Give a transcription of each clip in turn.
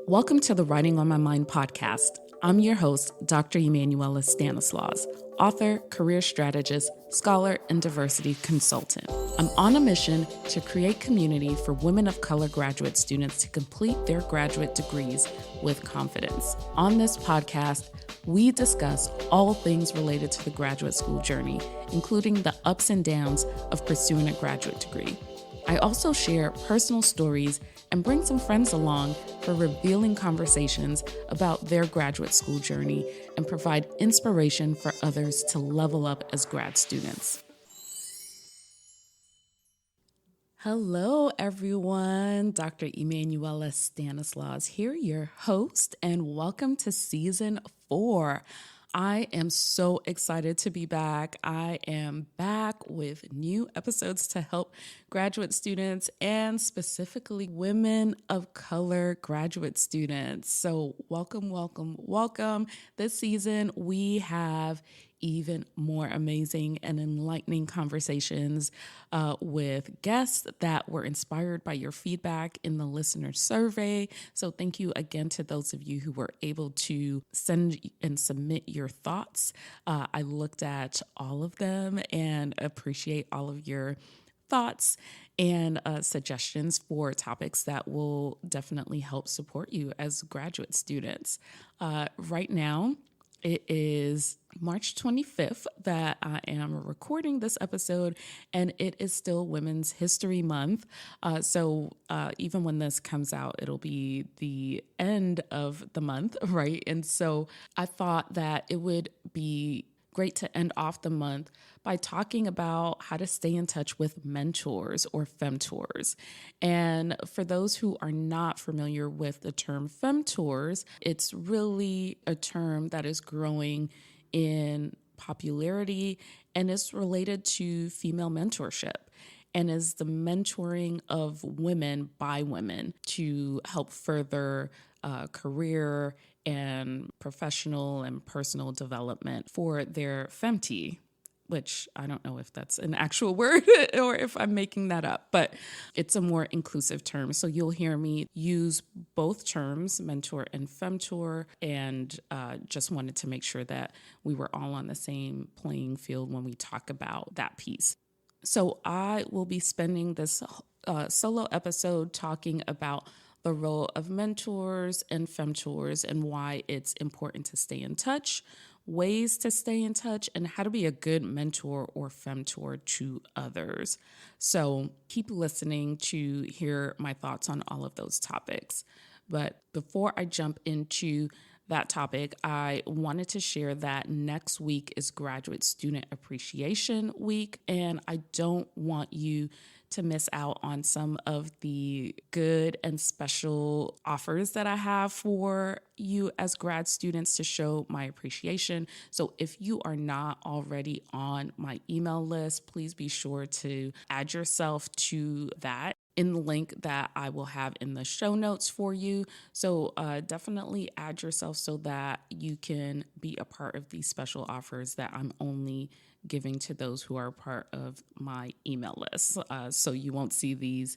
Welcome to the Writing on My Mind podcast. I'm your host, Dr. Emmanuela Stanislaus, author, career strategist, scholar, and diversity consultant. I'm on a mission to create community for women of color graduate students to complete their graduate degrees with confidence. On this podcast, we discuss all things related to the graduate school journey, including the ups and downs of pursuing a graduate degree. I also share personal stories and bring some friends along for revealing conversations about their graduate school journey and provide inspiration for others to level up as grad students. Hello, everyone. Dr. Emmanuela Stanislaus here, your host, and welcome to season 4. I am so excited to be back. I am back with new episodes to help graduate students and specifically women of color graduate students. So welcome, welcome, welcome. This season, we have even more amazing and enlightening conversations with guests that were inspired by your feedback in the listener survey. So thank you again to those of you who were able to send and submit your thoughts. I looked at all of them and appreciate all of your thoughts and suggestions for topics that will definitely help support you as graduate students. Right now, it is March 25th that I am recording this episode, and it is still Women's History Month. So even when this comes out, it'll be the end of the month, right? And so I thought that it would be great to end off the month by talking about how to stay in touch with mentors or femtors. And for those who are not familiar with the term femtors, it's really a term that is growing in popularity and is related to female mentorship and is the mentoring of women by women to help further career and professional and personal development for their femtee, which I don't know if that's an actual word or if I'm making that up, but it's a more inclusive term. So you'll hear me use both terms, mentor and femtor, and just wanted to make sure that we were all on the same playing field when we talk about that piece. So I will be spending this solo episode talking about the role of mentors and femtors and why it's important to stay in touch, ways to stay in touch, and how to be a good mentor or femtor to others. So keep listening to hear my thoughts on all of those topics. But before I jump into that topic, I wanted to share that next week is Graduate Student Appreciation Week, and I don't want you to miss out on some of the good and special offers that I have for you as grad students to show my appreciation. So if you are not already on my email list, please be sure to add yourself to that in the link that I will have in the show notes for you. So definitely add yourself so that you can be a part of these special offers that I'm only giving to those who are part of my email list. So you won't see these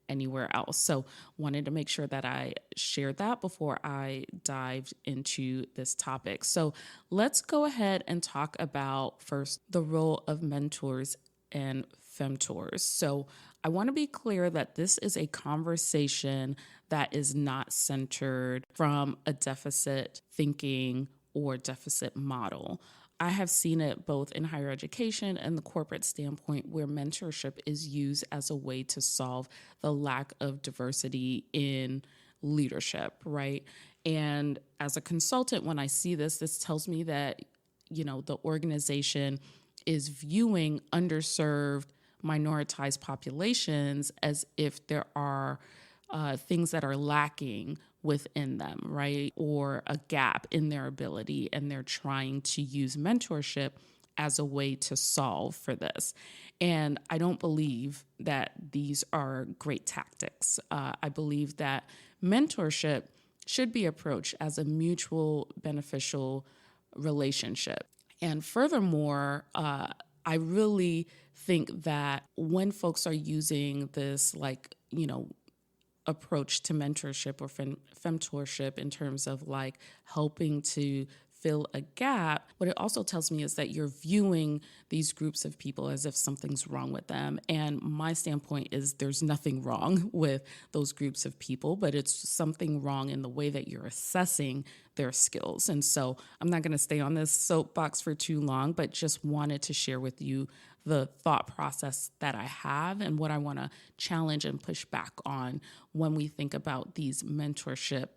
anywhere else. So wanted to make sure that I shared that before I dived into this topic. So let's go ahead and talk about first the role of mentors and femtors. So I want to be clear that this is a conversation that is not centered from a deficit thinking or deficit model. I have seen it both in higher education and the corporate standpoint where mentorship is used as a way to solve the lack of diversity in leadership, right? And as a consultant, when I see this, this tells me that, the organization is viewing underserved, minoritized populations as if there are things that are lacking within them, right? Or a gap in their ability, and they're trying to use mentorship as a way to solve for this. And I don't believe that these are great tactics. I believe that mentorship should be approached as a mutual beneficial relationship. And furthermore, I really think that when folks are using this, approach to mentorship or femtorship in terms of like helping to fill a gap, what it also tells me is that you're viewing these groups of people as if something's wrong with them. And my standpoint is there's nothing wrong with those groups of people, but it's something wrong in the way that you're assessing their skills. And so I'm not going to stay on this soapbox for too long, but just wanted to share with you the thought process that I have and what I want to challenge and push back on when we think about these mentorship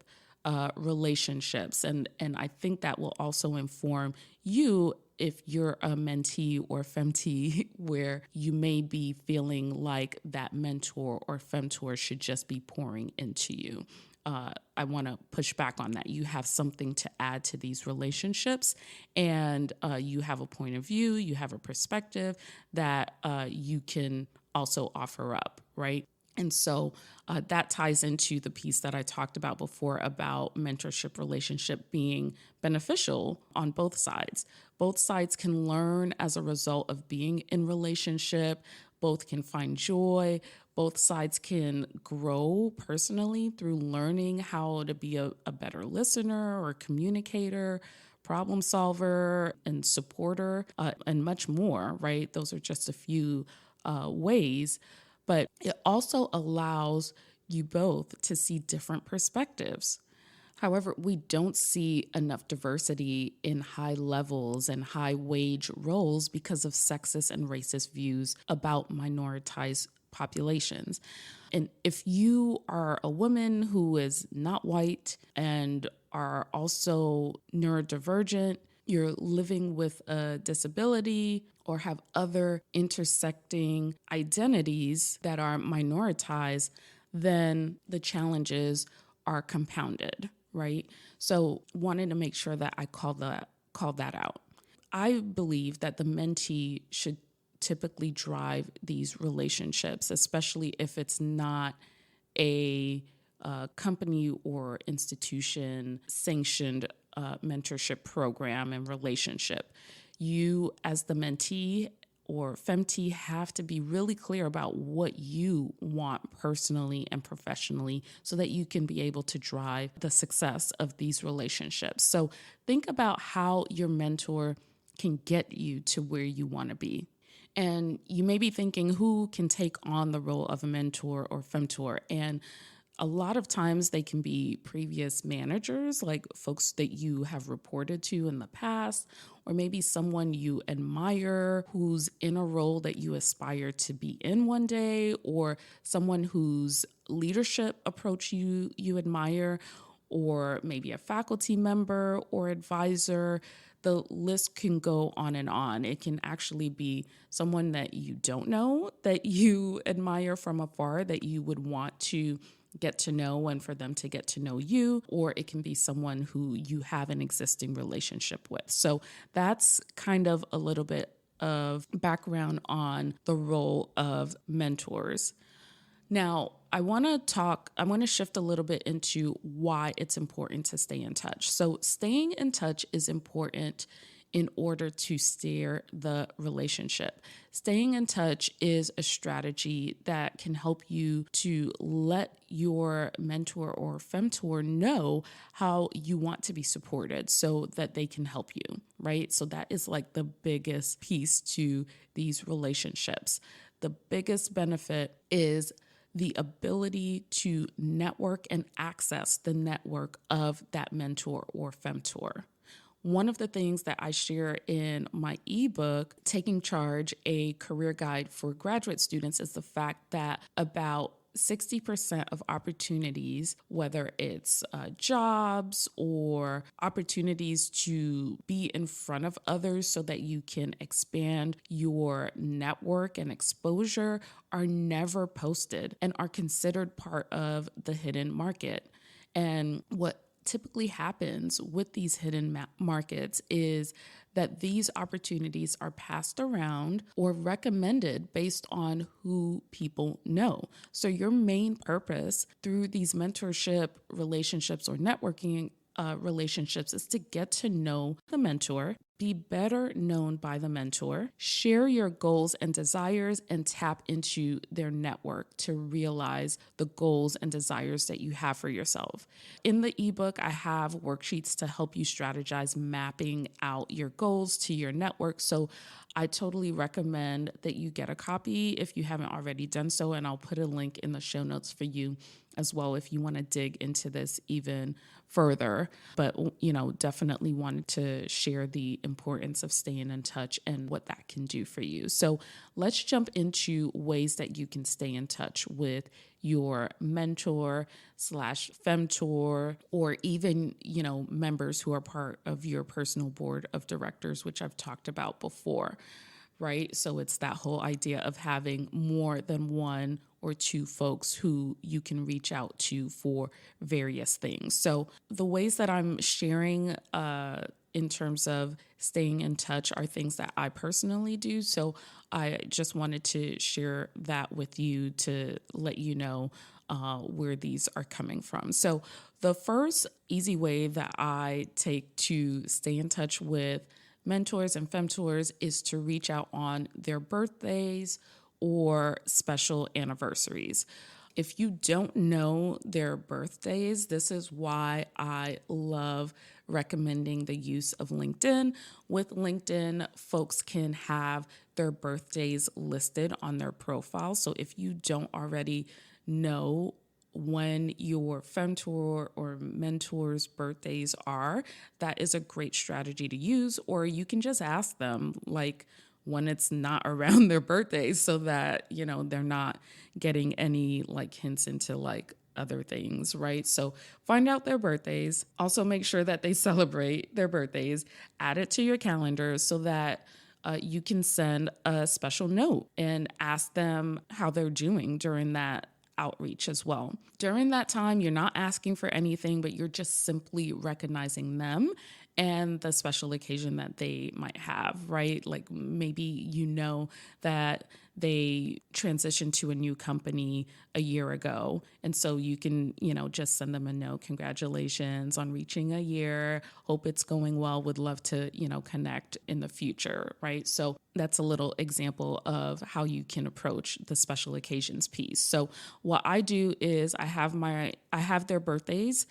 relationships. And I think that will also inform you if you're a mentee or femtee where you may be feeling like that mentor or femtor should just be pouring into you. I want to push back on that. You have something to add to these relationships, and you have a point of view, you have a perspective that you can also offer up, right? And so that ties into the piece that I talked about before about mentorship relationship being beneficial on both sides. Both sides can learn as a result of being in relationship. Both can find joy. Both sides can grow personally through learning how to be a better listener or communicator, problem solver, and supporter, and much more, right? Those are just a few ways. But it also allows you both to see different perspectives. However, we don't see enough diversity in high levels and high wage roles because of sexist and racist views about minoritized populations. And if you are a woman who is not white and are also neurodivergent, you're living with a disability, or have other intersecting identities that are minoritized, then the challenges are compounded, right? So wanted to make sure that I call that out. I believe that the mentee should typically drive these relationships, especially if it's not a company or institution sanctioned mentorship program and relationship. You, as the mentee or femtee, have to be really clear about what you want personally and professionally so that you can be able to drive the success of these relationships. So think about how your mentor can get you to where you want to be. And you may be thinking, who can take on the role of a mentor or femtor? And a lot of times they can be previous managers, like folks that you have reported to in the past, or maybe someone you admire who's in a role that you aspire to be in one day, or someone whose leadership approach you admire, or maybe a faculty member or advisor. The list can go on and on. It can actually be someone that you don't know, that you admire from afar, that you would want to get to know and for them to get to know you, or it can be someone who you have an existing relationship with. So that's kind of a little bit of background on the role of mentors. Now, I want to shift a little bit into why it's important to stay in touch. So staying in touch is important in order to steer the relationship. Staying in touch is a strategy that can help you to let your mentor or femtor know how you want to be supported so that they can help you, right? So that is like the biggest piece to these relationships. The biggest benefit is the ability to network and access the network of that mentor or femtor. One of the things that I share in my ebook, Taking Charge, a career guide for graduate students, is the fact that about 60% of opportunities, whether it's jobs or opportunities to be in front of others so that you can expand your network and exposure, are never posted and are considered part of the hidden market. And what typically happens with these hidden markets is that these opportunities are passed around or recommended based on who people know. So your main purpose through these mentorship relationships or networking relationships is to get to know the mentor, Be better known by the mentor, share your goals and desires, and tap into their network to realize the goals and desires that you have for yourself. In the ebook, I have worksheets to help you strategize mapping out your goals to your network. So I totally recommend that you get a copy if you haven't already done so, and I'll put a link in the show notes for you as well if you want to dig into this even further. But, definitely wanted to share the importance of staying in touch and what that can do for you. So let's jump into ways that you can stay in touch with your mentor / femtor, or even, members who are part of your personal board of directors, which I've talked about before. Right? So it's that whole idea of having more than one or two folks who you can reach out to for various things. So the ways that I'm sharing in terms of staying in touch are things that I personally do. So I just wanted to share that with you to let you know where these are coming from. So the first easy way that I take to stay in touch with mentors and femtors is to reach out on their birthdays or special anniversaries. If you don't know their birthdays, this is why I love recommending the use of LinkedIn. With LinkedIn, folks can have their birthdays listed on their profile. So if you don't already know when your femtor or mentor's birthdays are, that is a great strategy to use. Or you can just ask them when it's not around their birthdays, so that, they're not getting any hints into other things, right? So find out their birthdays. Also make sure that they celebrate their birthdays. Add it to your calendar so that you can send a special note and ask them how they're doing during that outreach as well. During that time, you're not asking for anything, but you're just simply recognizing them and the special occasion that they might have, right? Like maybe that they transitioned to a new company a year ago. And so you can, just send them a note. Congratulations on reaching a year. Hope it's going well. Would love to, connect in the future, right? So that's a little example of how you can approach the special occasions piece. So what I do is I have their birthdays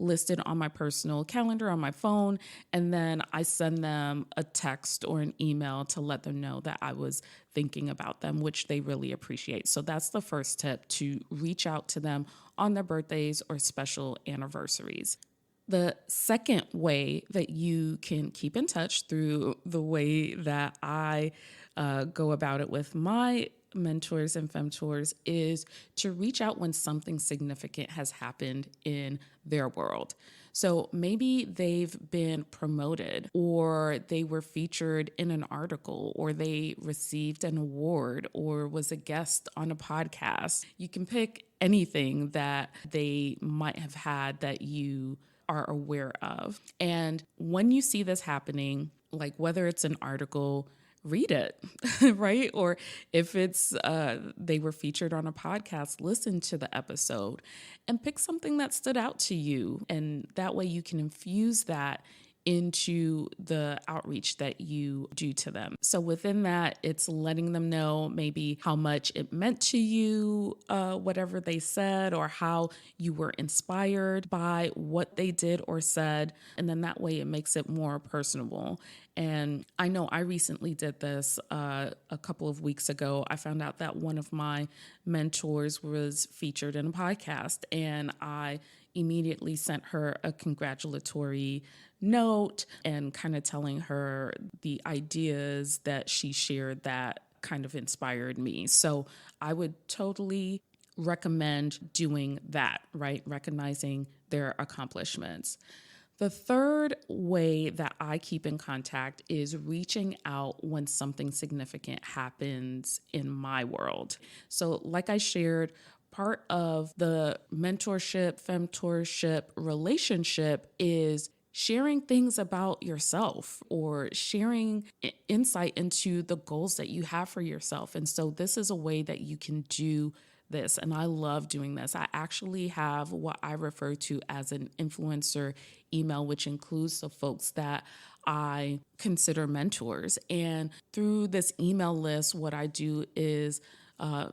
listed on my personal calendar on my phone, and then I send them a text or an email to let them know that I was thinking about them, which they really appreciate. So that's the first tip, to reach out to them on their birthdays or special anniversaries. The second way that you can keep in touch, through the way that I go about it with my mentors and femtors, is to reach out when something significant has happened in their world. So maybe they've been promoted, or they were featured in an article, or they received an award, or was a guest on a podcast. You can pick anything that they might have had that you are aware of. And when you see this happening, whether it's an article, read it, right? Or if it's they were featured on a podcast, listen to the episode and pick something that stood out to you. And that way you can infuse that into the outreach that you do to them. So within that, it's letting them know maybe how much it meant to you, whatever they said, or how you were inspired by what they did or said. And then that way it makes it more personable. And I know I recently did this a couple of weeks ago. I found out that one of my mentors was featured in a podcast, and I immediately sent her a congratulatory note and kind of telling her the ideas that she shared that kind of inspired me. So I would totally recommend doing that, right? Recognizing their accomplishments. The third way that I keep in contact is reaching out when something significant happens in my world. So like I shared, part of the mentorship, femtorship relationship is sharing things about yourself, or sharing insight into the goals that you have for yourself. And so this is a way that you can do this, and I love doing this. I actually have what I refer to as an influencer email, which includes the folks that I consider mentors. And through this email list, what I do is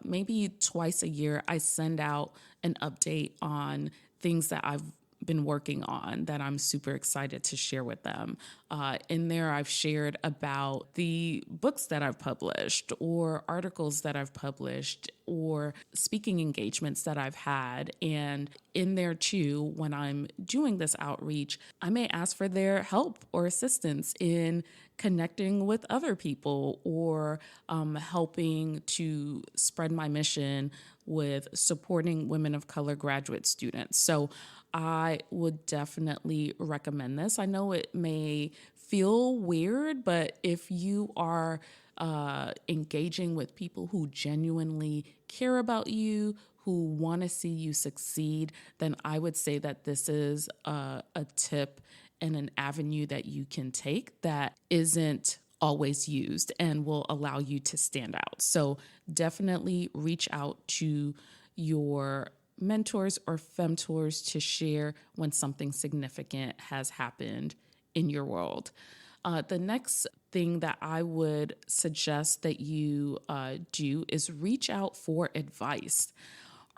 maybe twice a year, I send out an update on things that I've been working on that I'm super excited to share with them. In there, I've shared about the books that I've published or articles that I've published or speaking engagements that I've had. And in there too, when I'm doing this outreach, I may ask for their help or assistance in connecting with other people or helping to spread my mission with supporting women of color graduate students. So I would definitely recommend this. I know it may feel weird, but if you are engaging with people who genuinely care about you, who want to see you succeed, then I would say that this is a tip and an avenue that you can take that isn't always used and will allow you to stand out. So definitely reach out to your mentors or femtors to share when something significant has happened in your world. The next thing that I would suggest that you do is reach out for advice.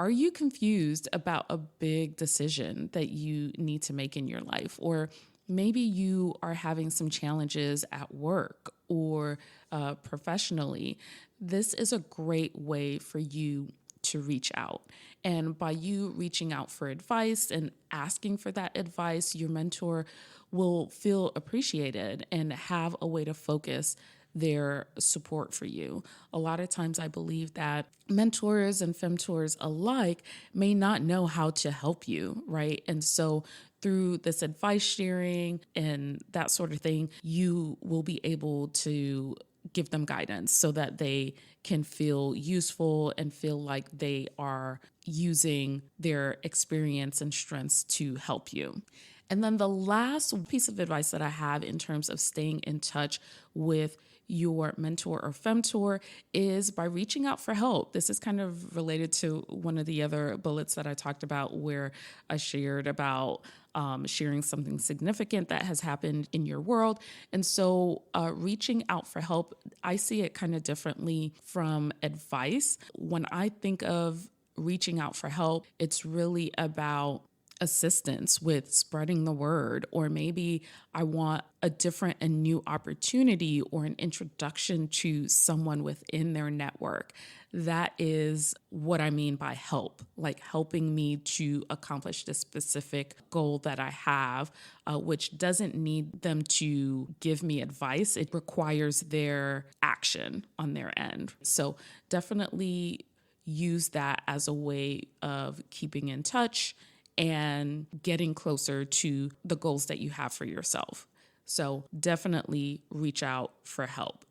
Are you confused about a big decision that you need to make in your life? Or maybe you are having some challenges at work or professionally. This is a great way for you to reach out. And by you reaching out for advice and asking for that advice, your mentor will feel appreciated and have a way to focus their support for you. A lot of times I believe that mentors and femtors alike may not know how to help you, right? And so through this advice sharing and that sort of thing, you will be able to give them guidance so that they can feel useful and feel like they are using their experience and strengths to help you. And then the last piece of advice that I have in terms of staying in touch with your mentor or femtor is by reaching out for help. This is kind of related to one of the other bullets that I talked about where I shared about sharing something significant that has happened in your world. And so reaching out for help, I see it kind of differently from advice. When I think of reaching out for help, it's really about assistance with spreading the word, or maybe I want a different and new opportunity or an introduction to someone within their network. That is what I mean by help, like helping me to accomplish the specific goal that I have, which doesn't need them to give me advice. It requires their action on their end. So definitely use that as a way of keeping in touch and getting closer to the goals that you have for yourself. So definitely reach out for help.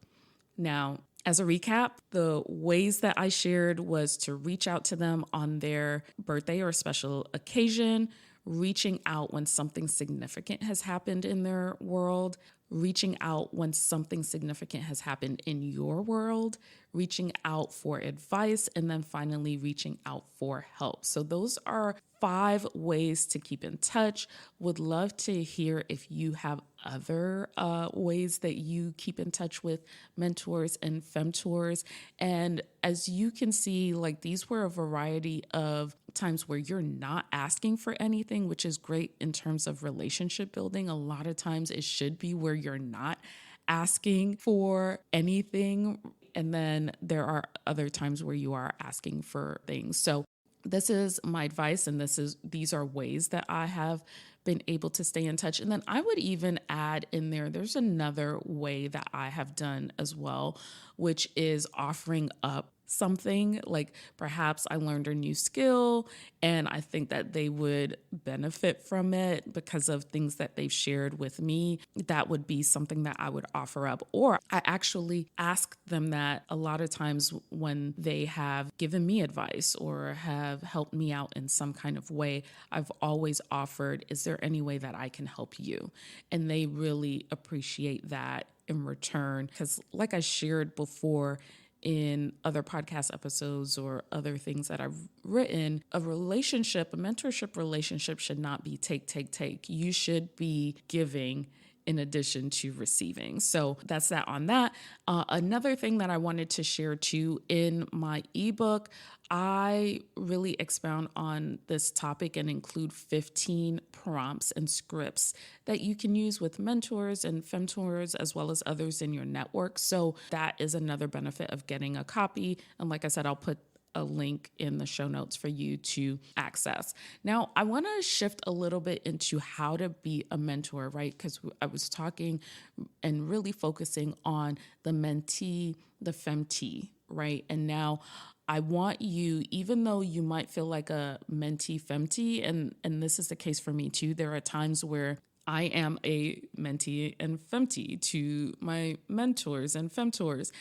Now, as a recap, the ways that I shared was to reach out to them on their birthday or special occasion, reaching out when something significant has happened in their world, reaching out when something significant has happened in your world, reaching out for advice, and then finally reaching out for help. So those are 5 ways to keep in touch. Would love to hear if you have other ways that you keep in touch with mentors and femtors. And as you can see, like these were a variety of times where you're not asking for anything, which is great in terms of relationship building. A lot of times it should be where you're not asking for anything. And then there are other times where you are asking for things. So this is my advice, and these are ways that I have been able to stay in touch. And then I would even add in there's another way that I have done as well, which is offering up something. Like perhaps I learned a new skill and I think that they would benefit from it because of things that they've shared with me. That would be something that I would offer up. Or I actually ask them that a lot of times when they have given me advice or have helped me out in some kind of way, I've always offered, is there any way that I can help you? And they really appreciate that in return because like I shared before, in other podcast episodes or other things that I've written, a mentorship relationship should not be take, take, take. You should be giving in addition to receiving. So that's that on that. Another thing that I wanted to share too, in my ebook, I really expound on this topic and include 15 prompts and scripts that you can use with mentors and femtors as well as others in your network. So that is another benefit of getting a copy. And like I said, I'll put a link in the show notes for you to access. Now, I want to shift a little bit into how to be a mentor, right? Because I was talking and really focusing on the mentee, the femtee, right? And now I want you, even though you might feel like a mentee femtee, and this is the case for me too, there are times where I am a mentee and femtee to my mentors and femtors,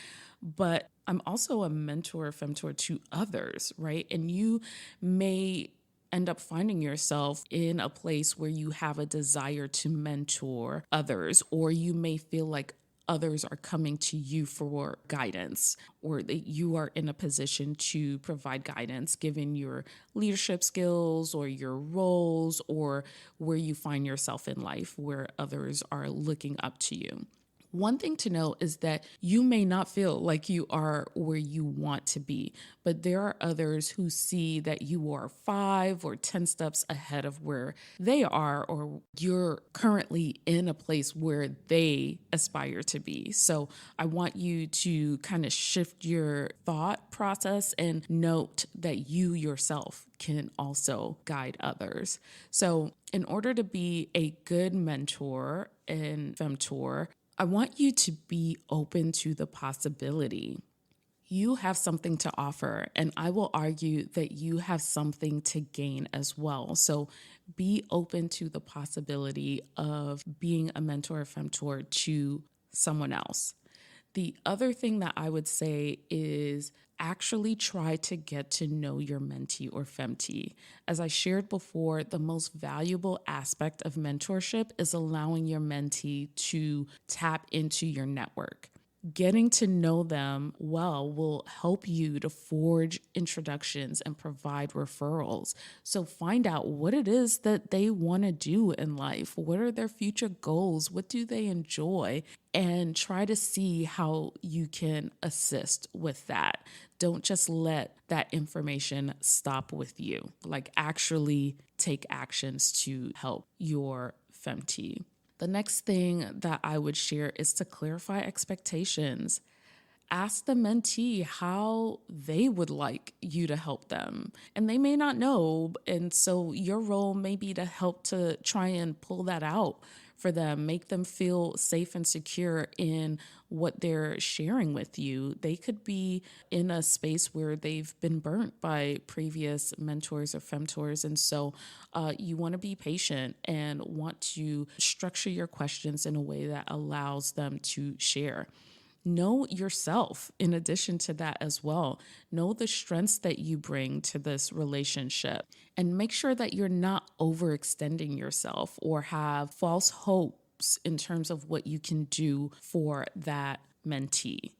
but I'm also a mentor, femtor to others, right? And you may end up finding yourself in a place where you have a desire to mentor others, or you may feel like others are coming to you for guidance, or that you are in a position to provide guidance given your leadership skills or your roles, or where you find yourself in life where others are looking up to you. One thing to know is that you may not feel like you are where you want to be, but there are others who see that you are 5 or 10 steps ahead of where they are, or you're currently in a place where they aspire to be. So I want you to kind of shift your thought process and note that you yourself can also guide others. So in order to be a good mentor and femtor, I want you to be open to the possibility. You have something to offer, and I will argue that you have something to gain as well. So be open to the possibility of being a mentor or femtor to someone else. The other thing that I would say is actually try to get to know your mentee or femtee. As I shared before, the most valuable aspect of mentorship is allowing your mentee to tap into your network. Getting to know them well will help you to forge introductions and provide referrals. So find out what it is that they want to do in life. What are their future goals? What do they enjoy? And try to see how you can assist with that. Don't just let that information stop with you. Like, actually take actions to help your femtee. The next thing that I would share is to clarify expectations. Ask the mentee how they would like you to help them. And they may not know. And so your role may be to help to try and pull that out for them, make them feel safe and secure in what they're sharing with you. They could be in a space where they've been burnt by previous mentors or femtors. And so you want to be patient and want to structure your questions in a way that allows them to share. Know yourself in addition to that as well. Know the strengths that you bring to this relationship, and make sure that you're not overextending yourself or have false hopes in terms of what you can do for that mentee.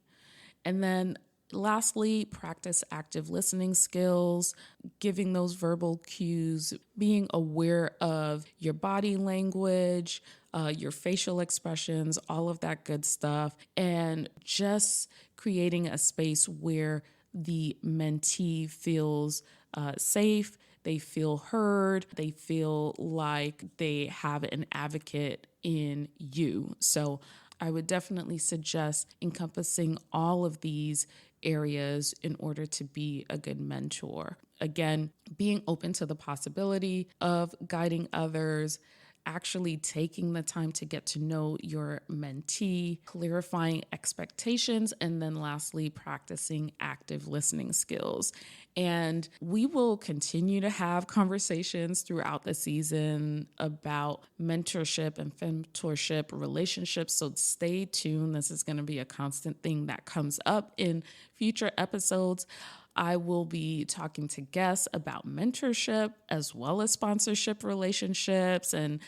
And then lastly, practice active listening skills, giving those verbal cues, being aware of your body language, your facial expressions, all of that good stuff, and just creating a space where the mentee feels safe, they feel heard, they feel like they have an advocate in you. So I would definitely suggest encompassing all of these areas in order to be a good mentor. Again, being open to the possibility of guiding others, actually taking the time to get to know your mentee, clarifying expectations, and then lastly, practicing active listening skills. And we will continue to have conversations throughout the season about mentorship and femtorship relationships. So stay tuned. This is going to be a constant thing that comes up in future episodes. I will be talking to guests about mentorship as well as sponsorship relationships, and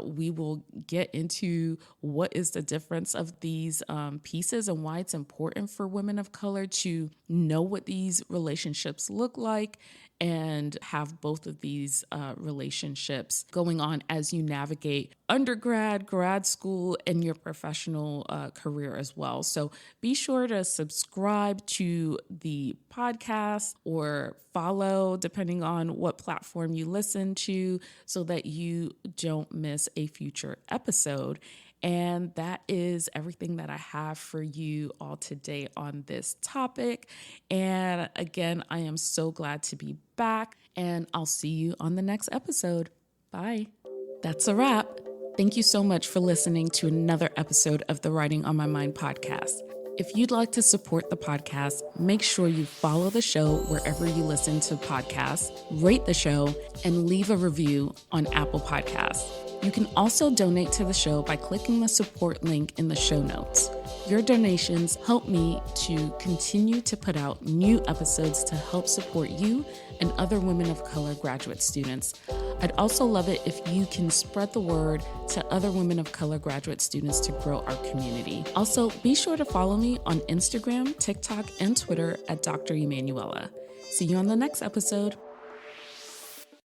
we will get into what is the difference of these pieces and why it's important for women of color to know what these relationships look like and have both of these relationships going on as you navigate undergrad, grad school, and your professional career as well. So be sure to subscribe to the podcast or follow, depending on what platform you listen to, so that you don't miss a future episode. And that is everything that I have for you all today on this topic. And again, I am so glad to be back, and I'll see you on the next episode. Bye. That's a wrap. Thank you so much for listening to another episode of the Writing on My Mind podcast. If you'd like to support the podcast, make sure you follow the show wherever you listen to podcasts, rate the show, and leave a review on Apple Podcasts. You can also donate to the show by clicking the support link in the show notes. Your donations help me to continue to put out new episodes to help support you and other women of color graduate students. I'd also love it if you can spread the word to other women of color graduate students to grow our community. Also, be sure to follow me on Instagram, TikTok, and Twitter at Dr. Emmanuela. See you on the next episode.